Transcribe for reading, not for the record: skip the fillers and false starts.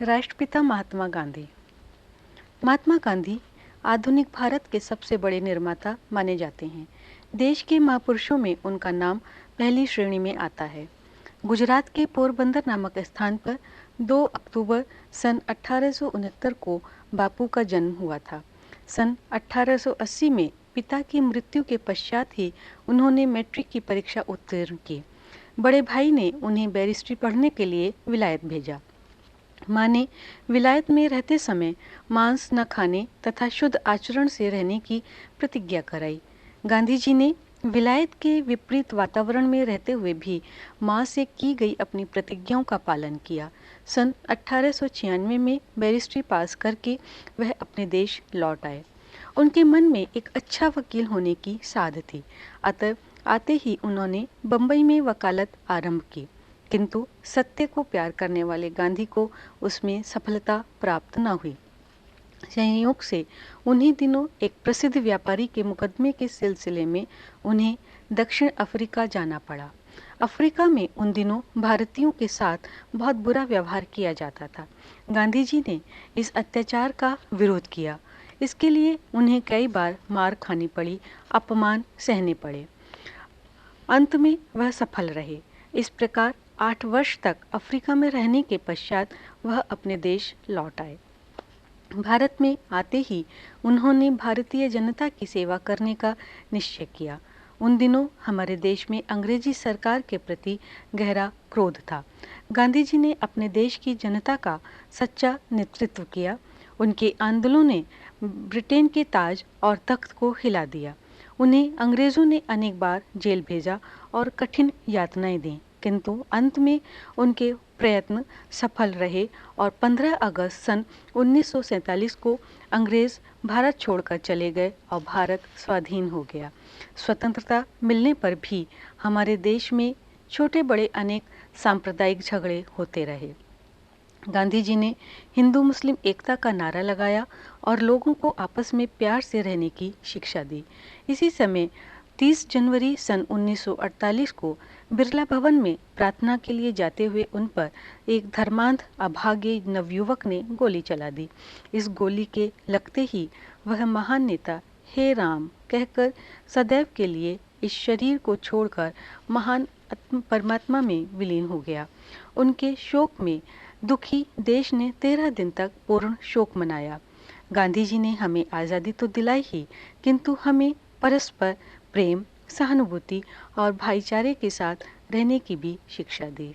राष्ट्रपिता महात्मा गांधी। महात्मा गांधी आधुनिक भारत के सबसे बड़े निर्माता माने जाते हैं। देश के महापुरुषों में उनका नाम पहली श्रेणी में आता है। गुजरात के पोरबंदर नामक स्थान पर 2 अक्टूबर सन 1869 को बापू का जन्म हुआ था। सन 1880 में पिता की मृत्यु के पश्चात ही उन्होंने मैट्रिक की परीक्षा उत्तीर्ण की। बड़े भाई ने उन्हें बैरिस्ट्री पढ़ने के लिए विलायत भेजा। माँ ने विलायत में रहते समय मांस न खाने तथा शुद्ध आचरण से रहने की प्रतिज्ञा कराई। गांधी जी ने विलायत के विपरीत वातावरण में रहते हुए भी माँ से की गई अपनी प्रतिज्ञाओं का पालन किया। सन 1896 में बैरिस्ट्री पास करके वह अपने देश लौट आए। उनके मन में एक अच्छा वकील होने की साध थी, अतः आते ही उन्होंने बम्बई में वकालत आरंभ की। किंतु सत्य को प्यार करने वाले गांधी को उसमें सफलता प्राप्त न हुई। संयोग से उन्हीं दिनों एक प्रसिद्ध व्यापारी के मुकदमे के सिलसिले में उन्हें दक्षिण अफ्रीका जाना पड़ा। अफ्रीका में उन दिनों भारतीयों के साथ बहुत बुरा व्यवहार किया जाता था। गांधी जी ने इस अत्याचार का विरोध किया। इसके लिए उन्हें कई बार मार खानी पड़ी, अपमान सहने पड़े। अंत में वह सफल रहे। इस प्रकार 8 वर्ष तक अफ्रीका में रहने के पश्चात वह अपने देश लौट आए। भारत में आते ही उन्होंने भारतीय जनता की सेवा करने का निश्चय किया। उन दिनों हमारे देश में अंग्रेजी सरकार के प्रति गहरा क्रोध था। गांधी जी ने अपने देश की जनता का सच्चा नेतृत्व किया। उनके आंदोलनों ने ब्रिटेन के ताज और तख्त को हिला दिया। उन्हें अंग्रेज़ों ने अनेक बार जेल भेजा और कठिन यातनाएं दी, किंतु अंत में उनके प्रयत्न सफल रहे और 15 अगस्त सन 1947 को अंग्रेज़ भारत छोड़कर चले गए और भारत स्वाधीन हो गया। स्वतंत्रता मिलने पर भी हमारे देश में छोटे बड़े अनेक सांप्रदायिक झगड़े होते रहे। गांधी जी ने हिंदू मुस्लिम एकता का नारा लगाया और लोगों को आपस में प्यार से रहने की शिक्षा दी। इसी समय 30 जनवरी सन 1948 को बिरला भवन में प्रार्थना के लिए जाते हुए उन पर एक धर्मांध अभागे नवयुवक ने गोली चला दी। इस गोली के लगते ही वह महान नेता हे राम कहकर सदैव के लिए इस शरीर को छोड़कर महान परमात्मा में विलीन हो गया। उनके शोक में दुखी देश ने 13 दिन तक पूर्ण शोक मनाया। गांधी जी ने हमें आज़ादी तो दिलाई ही, किंतु हमें परस्पर प्रेम, सहानुभूति और भाईचारे के साथ रहने की भी शिक्षा दी।